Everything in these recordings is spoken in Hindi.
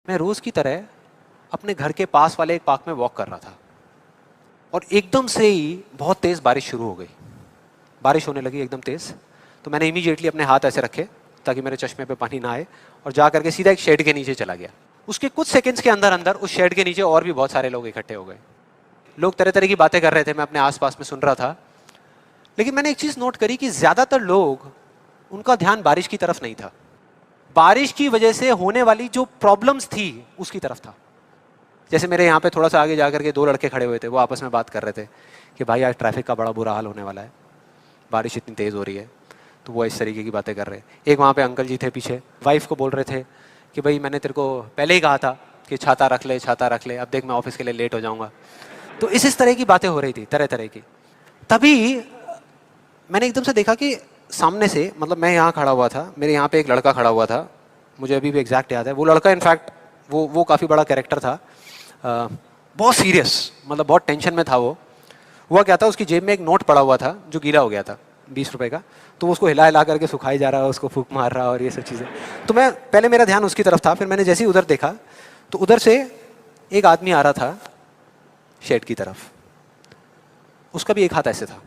मैं रोज की तरह अपने घर के पास वाले एक पार्क में वॉक कर रहा था और एकदम से ही बहुत तेज बारिश शुरू हो गई। बारिश होने लगी एकदम तेज। तो मैंने इमीडिएटली अपने हाथ ऐसे रखे ताकि मेरे चश्मे पे पानी ना आए और जा करके सीधा एक शेड के नीचे चला गया। उसके कुछ सेकंड्स के अंदर अंदर उस शेड के नीचे और भी बहुत सारे लोग इकट्ठे हो गए। लोग तरह तरह की बातें कर रहे थे, मैं अपने आसपास में सुन रहा था। लेकिन मैंने एक चीज नोट करी कि ज्यादातर लोग, उनका ध्यान बारिश की तरफ नहीं था, बारिश की वजह से होने वाली जो प्रॉब्लम्स थी उसकी तरफ था। जैसे मेरे यहाँ पे थोड़ा सा आगे जाकर के दो लड़के खड़े हुए थे, वो आपस में बात कर रहे थे कि भाई आज ट्रैफिक का बड़ा बुरा हाल होने वाला है, बारिश इतनी तेज हो रही है। तो वो इस तरीके की बातें कर रहे हैं। एक वहाँ पे अंकल जी थे पीछे, वाइफ को बोल रहे थे कि भाई मैंने तेरे को पहले ही कहा था कि छाता रख ले, छाता रख ले, अब देख मैं ऑफिस के लिए लेट हो जाऊंगा। तो इस तरह की बातें हो रही थी, तरह तरह की। तभी मैंने एकदम से देखा कि सामने से, मतलब मैं यहाँ खड़ा हुआ था, मेरे यहाँ पे एक लड़का खड़ा हुआ था, मुझे अभी भी एग्जैक्ट याद है। वो लड़का इनफैक्ट वो काफ़ी बड़ा कैरेक्टर था, बहुत सीरियस, मतलब बहुत टेंशन में था वो। हुआ क्या था, उसकी जेब में एक नोट पड़ा हुआ था जो गीला हो गया था, 20 रुपए का। तो वो उसको हिला हिला करके सुखाई जा रहा है, उसको फूंक मार रहा और ये सब चीज़ें। तो मैं पहले, मेरा ध्यान उसकी तरफ था, फिर मैंने जैसे ही उधर देखा तो उधर से एक आदमी आ रहा था शेड की तरफ। उसका भी एक हाथ ऐसे था,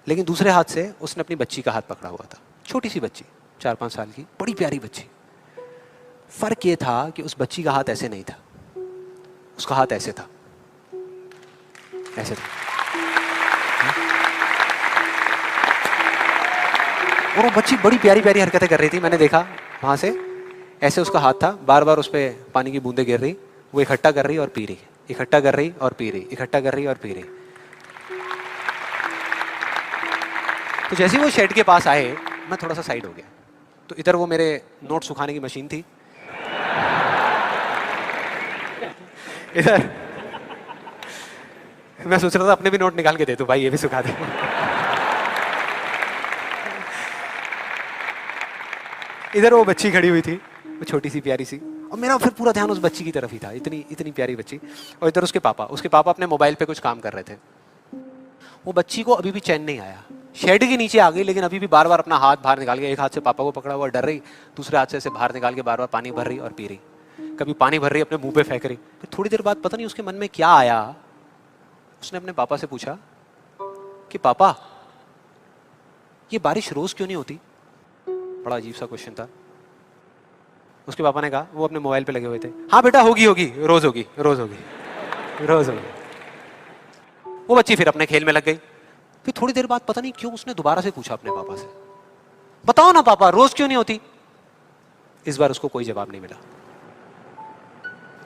लेकिन दूसरे हाथ से उसने अपनी बच्ची का हाथ पकड़ा हुआ था, छोटी सी बच्ची, 4-5 साल की, बड़ी प्यारी बच्ची। फर्क ये था कि उस बच्ची का हाथ ऐसे नहीं था, उसका हाथ ऐसे था, ऐसे था। और वो बच्ची बड़ी प्यारी प्यारी हरकतें कर रही थी। मैंने देखा वहां से, ऐसे उसका हाथ था, बार बार उस पर पानी की बूंदें गिर रही, वो इकट्ठा कर रही और पी रही, इकट्ठा कर रही और पी रही, इकट्ठा कर रही और पी रही। तो जैसे ही वो शेड के पास आए, मैं थोड़ा सा साइड हो गया। तो इधर वो मेरे नोट सुखाने की मशीन थी, इधर मैं सोच रहा था अपने भी नोट निकाल के दे दूं, भाई ये भी सुखा दे। इधर वो बच्ची खड़ी हुई थी, वो छोटी सी प्यारी सी, और मेरा फिर पूरा ध्यान उस बच्ची की तरफ ही था, इतनी इतनी प्यारी बच्ची। और इधर उसके पापा अपने मोबाइल पे कुछ काम कर रहे थे। वो बच्ची को अभी भी चैन नहीं आया, शेड के नीचे आ गई, लेकिन अभी भी बार बार अपना हाथ बाहर निकाल के, एक हाथ से पापा को पकड़ा हुआ डर रही, दूसरे हाथ से ऐसे बाहर निकाल के बार बार पानी भर रही और पी रही। कभी पानी भर रही, अपने मुंह पे फेंक रही। फिर थोड़ी देर बाद पता नहीं उसके मन में क्या आया, उसने अपने पापा से पूछा कि पापा, ये बारिश रोज क्यों नहीं होती? बड़ा अजीब सा क्वेश्चन था। उसके पापा ने कहा, वो अपने मोबाइल पे लगे हुए थे, हाँ बेटा होगी होगी, रोज होगी, रोज होगी, रोज होगी। वो बच्ची फिर अपने खेल में लग गई। फिर थोड़ी देर बाद पता नहीं क्यों उसने दोबारा से पूछा अपने पापा से, बताओ ना पापा, रोज क्यों नहीं होती? इस बार उसको कोई जवाब नहीं मिला,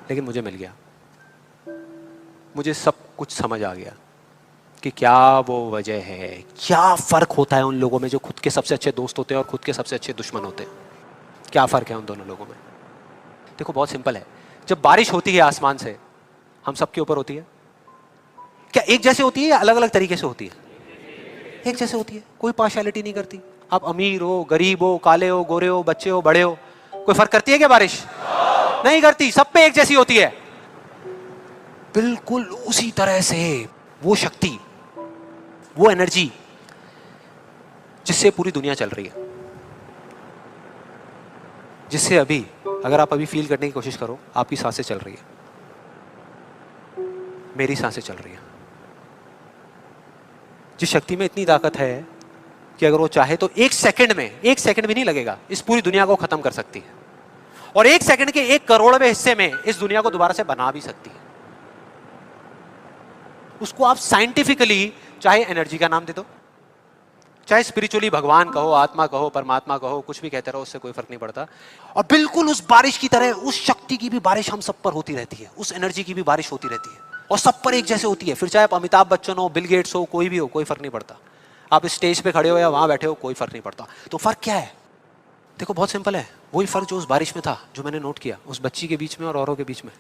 लेकिन मुझे मिल गया। मुझे सब कुछ समझ आ गया कि क्या वो वजह है, क्या फर्क होता है उन लोगों में जो खुद के सबसे अच्छे दोस्त होते हैं और खुद के सबसे अच्छे दुश्मन होते हैं। क्या फर्क है उन दोनों लोगों में? देखो बहुत सिंपल है। जब बारिश होती है आसमान से, हम सबके ऊपर होती है, क्या एक जैसे होती है या अलग अलग तरीके से होती है? एक जैसे होती है, कोई पार्शियलिटी नहीं करती। आप अमीर हो, गरीब हो, काले हो, गोरे हो, बच्चे हो, बड़े हो, कोई फर्क करती है क्या बारिश? नहीं करती, सब पे एक जैसी होती है। बिल्कुल उसी तरह से वो शक्ति, वो एनर्जी जिससे पूरी दुनिया चल रही है, जिससे अभी, अगर आप अभी फील करने की कोशिश करो, आपकी सांसें चल रही है, मेरी सांसें चल रही है। जिस शक्ति में इतनी ताकत है कि अगर वो चाहे तो एक सेकंड में, एक सेकंड भी नहीं लगेगा, इस पूरी दुनिया को खत्म कर सकती है, और एक सेकंड के 1 करोड़वें हिस्से में इस दुनिया को दोबारा से बना भी सकती है। उसको आप साइंटिफिकली चाहे एनर्जी का नाम दे दो, चाहे स्पिरिचुअली भगवान कहो, आत्मा कहो, परमात्मा कहो, कुछ भी कहते रहो, उससे कोई फर्क नहीं पड़ता। और बिल्कुल उस बारिश की तरह उस शक्ति की भी बारिश हम सब पर होती रहती है, उस एनर्जी की भी बारिश होती रहती है, और सब पर एक जैसे होती है। फिर चाहे आप अमिताभ बच्चन हो, बिल गेट्स हो, कोई भी हो, कोई फर्क नहीं पड़ता। आप इस स्टेज पे खड़े हो या वहां बैठे हो, कोई फर्क नहीं पड़ता। तो फर्क क्या है? देखो बहुत सिंपल है, वही फर्क जो उस बारिश में था, जो मैंने नोट किया उस बच्ची के बीच में और औरों के बीच में।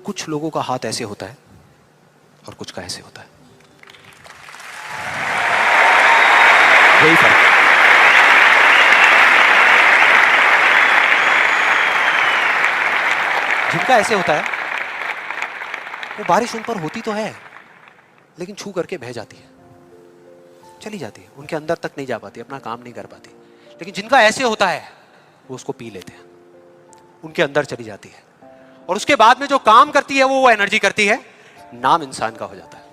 कुछ लोगों का हाथ ऐसे होता है और कुछ का ऐसे होता है, यही फर्क। जिनका ऐसे होता है, वो बारिश उन पर होती तो है, लेकिन छू करके बह जाती है, चली जाती है, उनके अंदर तक नहीं जा पाती, अपना काम नहीं कर पाती। लेकिन जिनका ऐसे होता है, वो उसको पी लेते हैं, उनके अंदर चली जाती है, और उसके बाद में जो काम करती है वो एनर्जी करती है, नाम इंसान का हो जाता है।